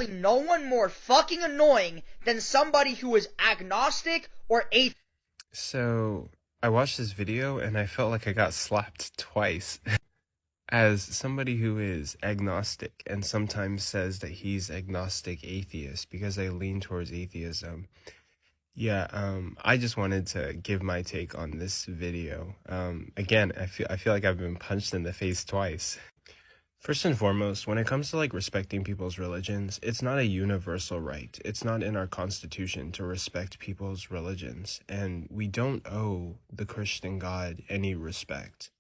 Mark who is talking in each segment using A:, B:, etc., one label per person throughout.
A: probably no one more fucking annoying than somebody who is agnostic or atheist.
B: So, I watched this video and I felt like I got slapped twice. As somebody who is agnostic and sometimes says that he's agnostic atheist because I lean towards atheism. I just wanted to give my take on this video. Again, I feel like I've been punched in the face twice. First and foremost, when it comes to like respecting people's religions, it's not a universal right. It's not in our constitution to respect people's religions, and we don't owe the Christian God any respect.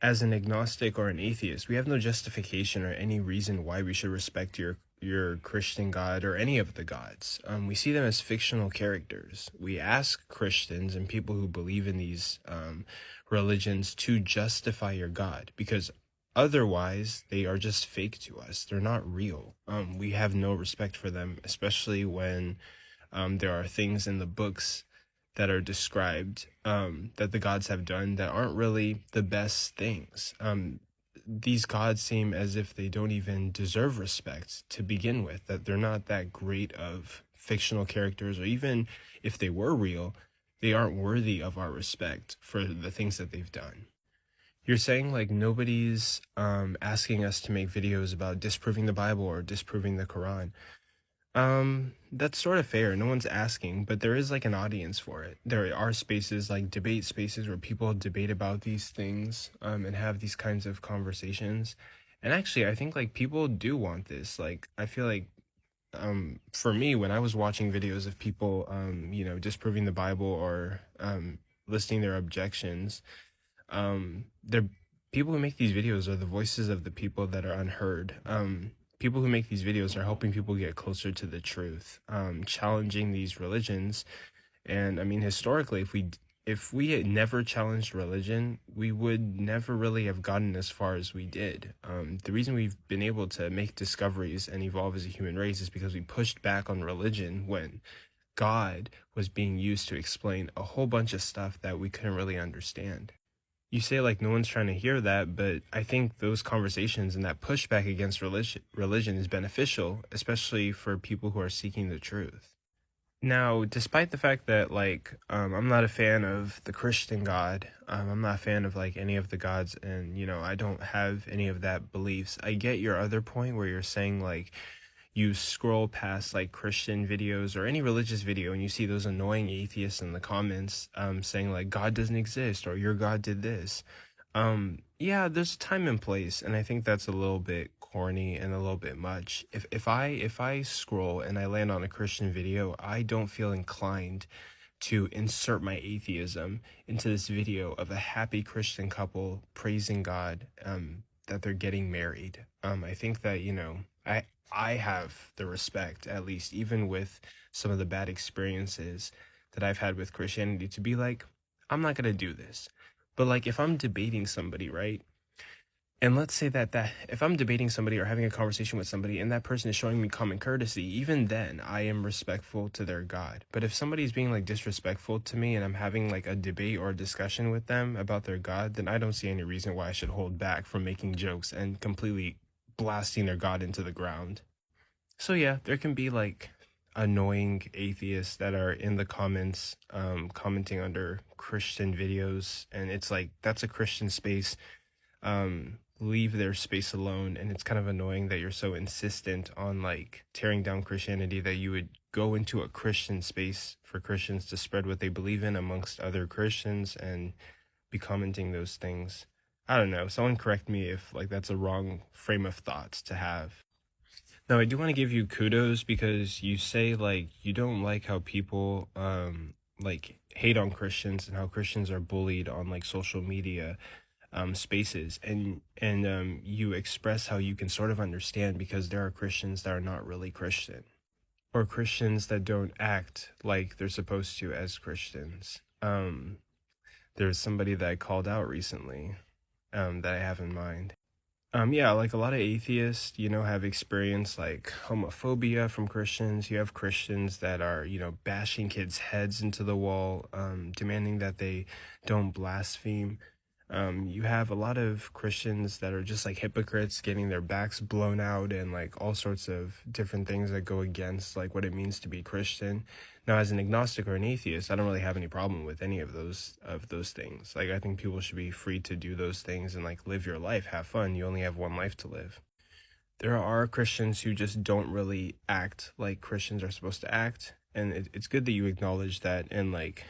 B: As an agnostic or an atheist, we have no justification or any reason why we should respect your Christian God or any of the gods. We see them as fictional characters. We ask Christians and people who believe in these religions to justify your God because otherwise they are just fake to us. They're not real. We have no respect for them, especially when there are things in the books that are described that the gods have done that aren't really the best things. These gods seem as if they don't even deserve respect to begin with, that they're not that great of fictional characters, or even if they were real, they aren't worthy of our respect for the things that they've done. You're saying like nobody's asking us to make videos about disproving the Bible or disproving the Quran. That's sort of fair. No one's asking, but there is like an audience for it. There are spaces like debate spaces where people debate about these things, and have these kinds of conversations. And actually, I think like people do want this. Like, I feel like, for me, when I was watching videos of people, disproving the Bible or, listing their objections, they're people who make these videos are the voices of the people that are unheard. People who make these videos are helping people get closer to the truth, challenging these religions. And I mean, historically, if we had never challenged religion, we would never really have gotten as far as we did. The reason we've been able to make discoveries and evolve as a human race is because we pushed back on religion when God was being used to explain a whole bunch of stuff that we couldn't really understand. You say like no one's trying to hear that, but I think those conversations and that pushback against religion is beneficial, especially for people who are seeking the truth. Now, despite the fact that like I'm not a fan of the Christian God, I'm not a fan of like any of the gods, and I don't have any of that beliefs. I get your other point where you're saying like you scroll past like Christian videos or any religious video and you see those annoying atheists in the comments saying like God doesn't exist or your God did this. Yeah, there's a time and place, and I think that's a little bit corny and a little bit much. If I scroll and I land on a Christian video, I don't feel inclined to insert my atheism into this video of a happy Christian couple praising God that they're getting married. I think that, I have the respect, at least, even with some of the bad experiences that I've had with Christianity, to be like, I'm not going to do this. But like, if I'm debating somebody, right? And let's say that if I'm debating somebody or having a conversation with somebody and that person is showing me common courtesy, even then I am respectful to their God. But if somebody's being like disrespectful to me and I'm having like a debate or a discussion with them about their God, then I don't see any reason why I should hold back from making jokes and completely blasting their God into the ground. So yeah, there can be like annoying atheists that are in the comments, commenting under Christian videos, and it's like that's a Christian space. Leave their space alone, and it's kind of annoying that you're so insistent on like tearing down Christianity that you would go into a Christian space for Christians to spread what they believe in amongst other Christians and be commenting those things. I don't know. Someone correct me if like that's a wrong frame of thoughts to have. Now, I do want to give you kudos because you say like you don't like how people like hate on Christians and how Christians are bullied on like social media spaces, and you express how you can sort of understand because there are Christians that are not really Christian, or Christians that don't act like they're supposed to as Christians. There's somebody that I called out recently that I have in mind. Yeah, like a lot of atheists, have experienced like homophobia from Christians. You have Christians that are, bashing kids' heads into the wall, demanding that they don't blaspheme. You have a lot of Christians that are just like hypocrites, getting their backs blown out, and like all sorts of different things that go against like what it means to be Christian. Now, as an agnostic or an atheist, I don't really have any problem with any of those things. Like, I think people should be free to do those things and like live your life, have fun. You only have one life to live. There are Christians who just don't really act like Christians are supposed to act, and it's good that you acknowledge that, and like,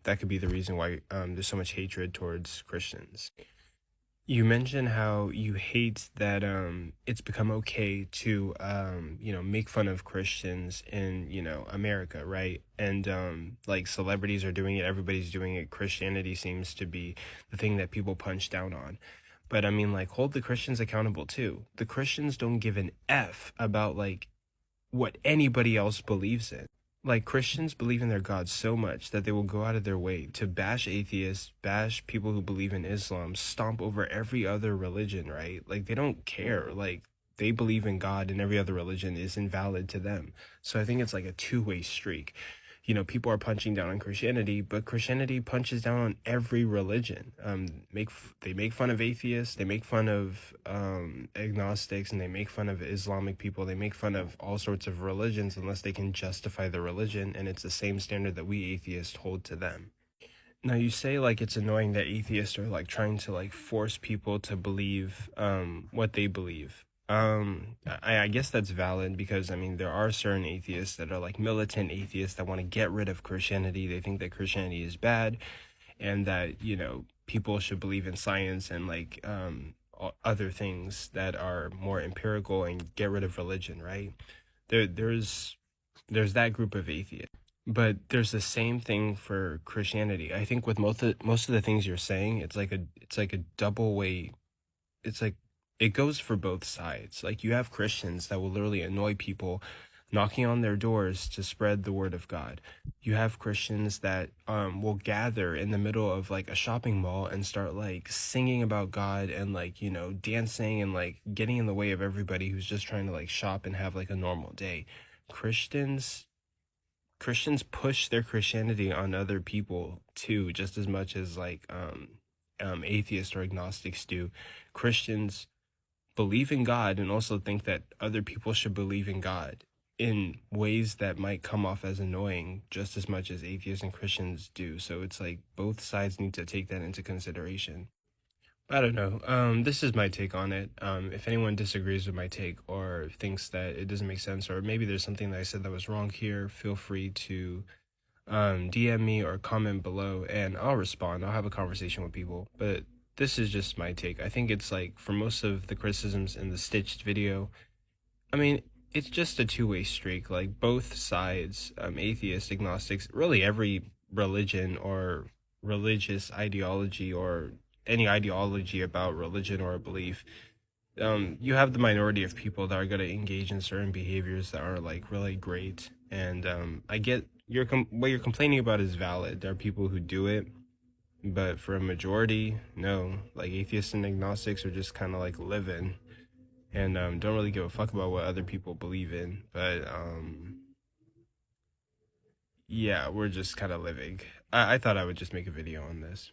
B: that could be the reason why there's so much hatred towards Christians. You mentioned how you hate that it's become okay to make fun of Christians in, America, right? And like celebrities are doing it, everybody's doing it. Christianity seems to be the thing that people punch down on. But I mean, like, hold the Christians accountable too. The Christians don't give an F about like what anybody else believes in. Like, Christians believe in their God so much that they will go out of their way to bash atheists, bash people who believe in Islam, stomp over every other religion, right? Like, they don't care. Like, they believe in God and every other religion is invalid to them. So I think it's like a two-way streak. People are punching down on Christianity, but Christianity punches down on every religion. They make fun of atheists, they make fun of agnostics, and they make fun of Islamic people. They make fun of all sorts of religions unless they can justify the religion, and it's the same standard that we atheists hold to them. Now, you say like it's annoying that atheists are like trying to like force people to believe what they believe. I guess that's valid because I mean there are certain atheists that are like militant atheists that want to get rid of Christianity. They think that Christianity is bad and that, people should believe in science and like other things that are more empirical and get rid of religion, right? There's that group of atheists. But there's the same thing for Christianity. I think with most of the things you're saying, it's like a double way. It's like it goes for both sides. Like, you have Christians that will literally annoy people knocking on their doors to spread the word of God. You have Christians that will gather in the middle of like a shopping mall and start like singing about God and like, dancing and like getting in the way of everybody who's just trying to like shop and have like a normal day. Christians Christians push their Christianity on other people too, just as much as like atheists or agnostics do. Christians believe in God and also think that other people should believe in God in ways that might come off as annoying just as much as atheists and Christians do. So it's like both sides need to take that into consideration. I don't know. This is my take on it. If anyone disagrees with my take or thinks that it doesn't make sense, or maybe there's something that I said that was wrong here, feel free to DM me or comment below, and I'll respond. I'll have a conversation with people. But this is just my take. I think it's like for most of the criticisms in the stitched video, I mean, it's just a two-way streak. Like both sides, atheists, agnostics, really every religion or religious ideology or any ideology about religion or a belief, you have the minority of people that are going to engage in certain behaviors that are like really great. And I get what you're complaining about is valid. There are people who do it, but for a majority, no. Like atheists and agnostics are just kind of like living and don't really give a fuck about what other people believe in. But yeah, we're just kind of living. I thought I would just make a video on this.